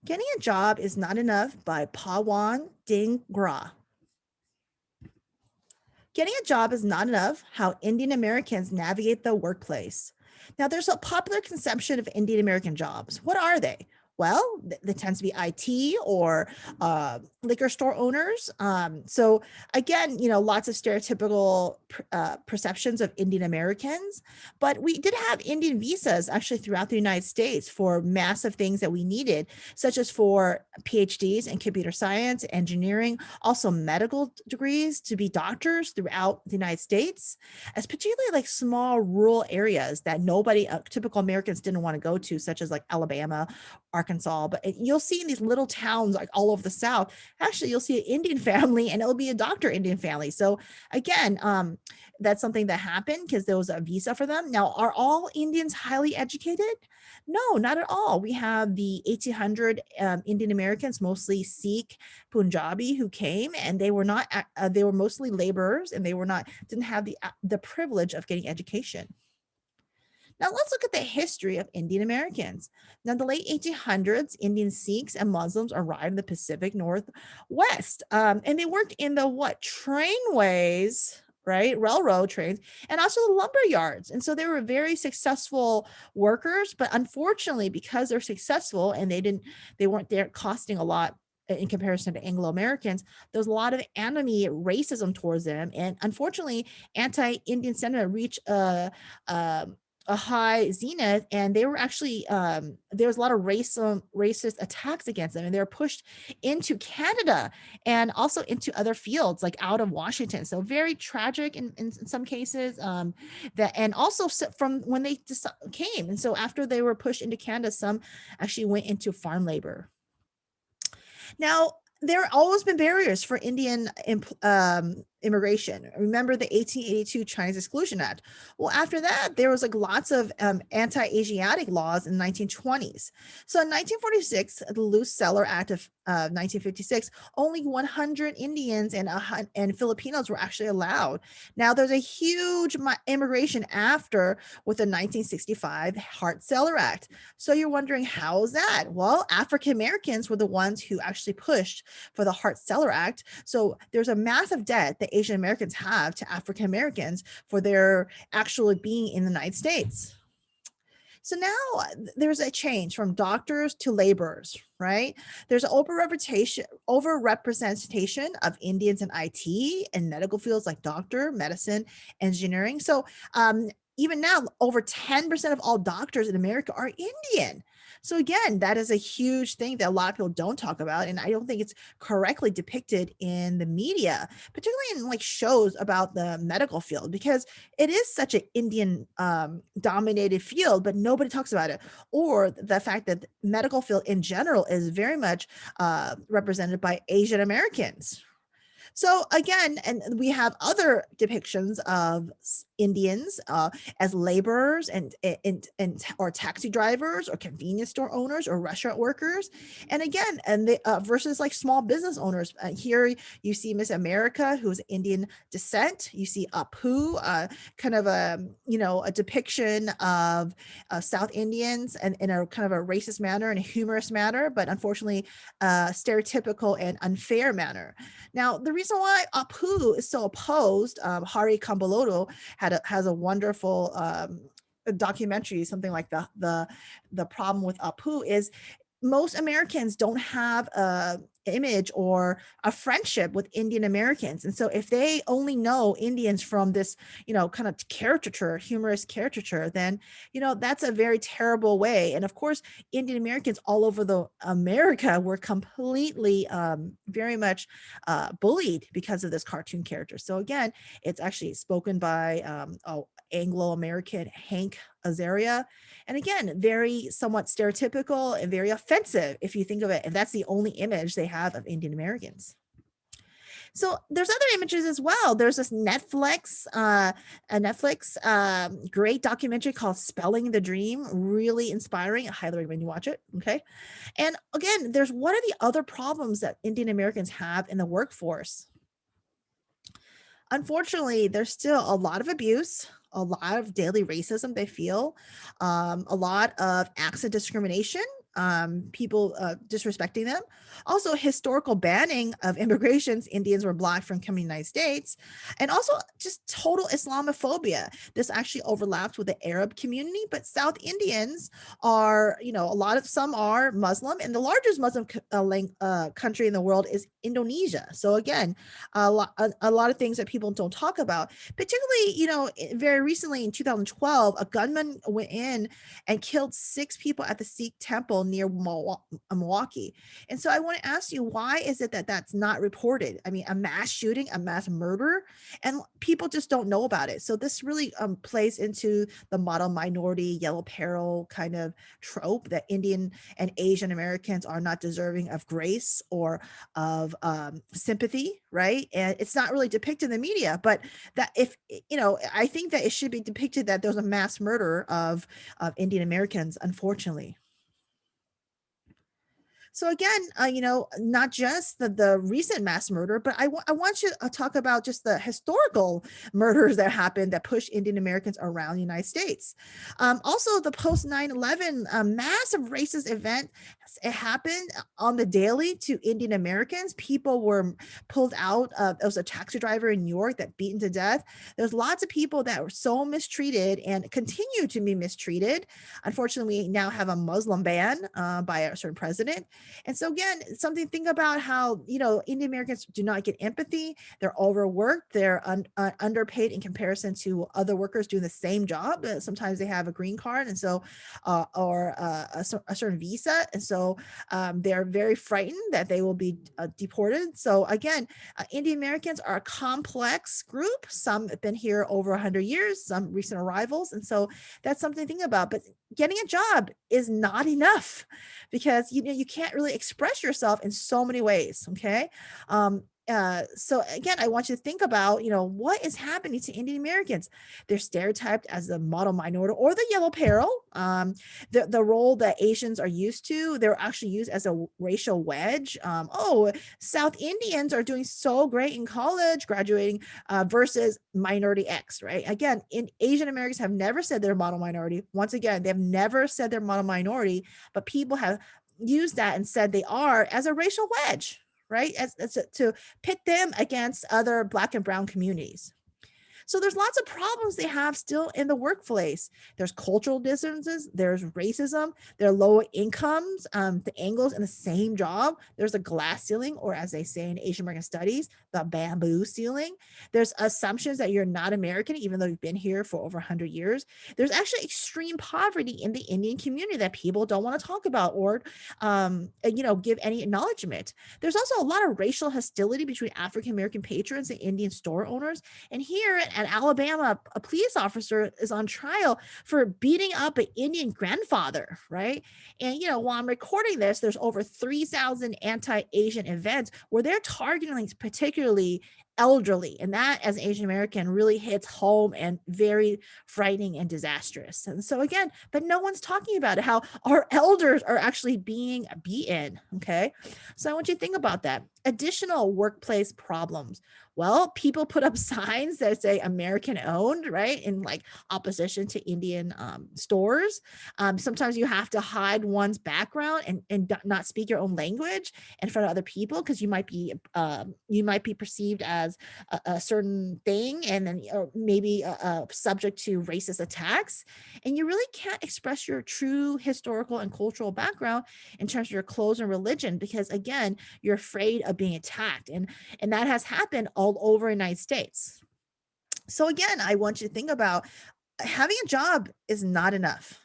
Getting a Job is Not Enough by Pawan Dhingra. Getting a job is not enough. How Indian Americans navigate the workplace. Now, there's a popular conception of Indian American jobs. What are they? Well, they tend to be IT or liquor store owners. So again, lots of stereotypical perceptions of Indian Americans, but we did have Indian visas actually throughout the United States for massive things that we needed, such as for PhDs in computer science, engineering, also medical degrees to be doctors throughout the United States, as particularly like small rural areas that nobody, typical Americans didn't want to go to, such as like Alabama, Arkansas. But you'll see in these little towns like all over the South, actually you'll see an Indian family and it'll be a doctor Indian family. So again, that's something that happened because there was a visa for them. Now, are all Indians highly educated? No, not at all. We have the 1800 Indian Americans, mostly Sikh, Punjabi, who came, and they were not. They were mostly laborers, and they were not didn't have the privilege of getting education. Now let's look at the history of Indian Americans. Now, in the late 1800s, Indian Sikhs and Muslims arrived in the Pacific Northwest, and they worked in the trainways, right, railroad trains, and also the lumber yards. And so they were very successful workers, but unfortunately, because they're successful and they weren't there costing a lot in comparison to Anglo Americans, there was a lot of enemy racism towards them, and unfortunately, anti-Indian sentiment reached a high zenith, and they were actually there was a lot of racist attacks against them, and they were pushed into Canada and also into other fields like out of Washington. So very tragic in some cases, that, and also from when they just came, and so after they were pushed into Canada, some actually went into farm labor. Now, there have always been barriers for Indian immigration. Remember the 1882 Chinese Exclusion Act. Well, after that, there was like lots of anti-Asiatic laws in the 1920s. So in 1946, the Loose Settler Act of 1956, only 100 Indians and Filipinos were actually allowed. Now there's a huge immigration after with the 1965 Hart-Celler Act. So you're wondering, how is that? Well, African Americans were the ones who actually pushed for the Hart-Celler Act. So there's a massive debt that Asian Americans have to African Americans for their actually being in the United States. So now there's a change from doctors to laborers, right? There's an overrepresentation of Indians in IT and medical fields like doctor, medicine, engineering. So even now, over 10% of all doctors in America are Indian. So again, that is a huge thing that a lot of people don't talk about, and I don't think it's correctly depicted in the media, particularly in like shows about the medical field, because it is such an Indian dominated field, but nobody talks about it. Or the fact that the medical field in general is very much represented by Asian Americans. So again, and we have other depictions of Indians as laborers and or taxi drivers or convenience store owners or restaurant workers, and again, and they versus like small business owners. Here you see Miss America, who's Indian descent. You see Apu, kind of a depiction of South Indians and in a kind of a racist manner and a humorous manner, but unfortunately, stereotypical and unfair manner. Now, the reason why Apu is so opposed, Hari Kambalodo has a wonderful documentary, something like the problem with Apu is most Americans don't have a image or a friendship with Indian Americans. And so if they only know Indians from this, kind of caricature, humorous caricature, then, that's a very terrible way. And of course, Indian Americans all over the America were completely very much bullied because of this cartoon character. So again, it's actually spoken by Anglo-American Hank Azaria. And again, very somewhat stereotypical and very offensive if you think of it, if that's the only image they have of Indian Americans. So there's other images as well. There's this Netflix great documentary called Spelling the Dream, really inspiring. I highly recommend you watch it. Okay. And again, there's what are the other problems that Indian Americans have in the workforce? Unfortunately, there's still a lot of abuse, a lot of daily racism they feel, a lot of acts of discrimination. people disrespecting them. Also, historical banning of immigrations. Indians were blocked from coming to the United States. And also just total Islamophobia. This actually overlaps with the Arab community, but South Indians are, some are Muslim, and the largest Muslim country in the world is Indonesia. So again, a lot of things that people don't talk about, particularly, very recently in 2012, a gunman went in and killed 6 people at the Sikh temple near Milwaukee. And so I want to ask you, why is it that that's not reported? I mean, a mass shooting, a mass murder, and people just don't know about it. So this really plays into the model minority, yellow peril kind of trope that Indian and Asian Americans are not deserving of grace or of sympathy, right? And it's not really depicted in the media, but that I think that it should be depicted that there's a mass murder of Indian Americans, unfortunately. So again, not just the recent mass murder, but I want you to talk about just the historical murders that happened that pushed Indian Americans around the United States. Also, the post 9/11 massive racist event, it happened on the daily to Indian Americans. People were pulled out. There was a taxi driver in New York that beaten to death. There's lots of people that were so mistreated and continue to be mistreated. Unfortunately, we now have a Muslim ban by a certain president. And so again, something to think about how, Indian Americans do not get empathy. They're overworked. They're underpaid in comparison to other workers doing the same job. Sometimes they have a green card, and so, or a certain visa. And so they're very frightened that they will be deported. So again, Indian Americans are a complex group. Some have been here over 100 years, some recent arrivals. And so that's something to think about. But getting a job is not enough, because you can't really express yourself in so many ways. Okay. So again, I want you to think about, what is happening to Indian Americans. They're stereotyped as the model minority or the yellow peril. The role that Asians are used to, they're actually used as a racial wedge. South Indians are doing so great in college, graduating, versus minority X, right? Again, in Asian Americans have never said they're model minority. Once again, they've never said they're model minority, but people have used that and said they are as a racial wedge, right? As to pit them against other Black and brown communities. So there's lots of problems they have still in the workplace. There's cultural differences, there's racism, there are lower incomes, the Anglos in the same job. There's a glass ceiling, or as they say in Asian American studies, the bamboo ceiling. There's assumptions that you're not American, even though you've been here for over 100 years. There's actually extreme poverty in the Indian community that people don't want to talk about or, give any acknowledgement. There's also a lot of racial hostility between African American patrons and Indian store owners. And here at Alabama, a police officer is on trial for beating up an Indian grandfather, right? And, while I'm recording this, there's over 3,000 anti-Asian events where they're targeting particularly elderly. And that, as an Asian American, really hits home and very frightening and disastrous. And so again, but no one's talking about it, how our elders are actually being beaten. Okay. So I want you to think about that. Additional workplace problems. Well, people put up signs that say American owned, right? In like opposition to Indian stores. Sometimes you have to hide one's background and not speak your own language in front of other people, because you might be perceived as a certain thing, and then maybe subject to racist attacks. And you really can't express your true historical and cultural background in terms of your clothes and religion, because again, you're afraid of being attacked. And that has happened all over the United States. So again, I want you to think about, having a job is not enough.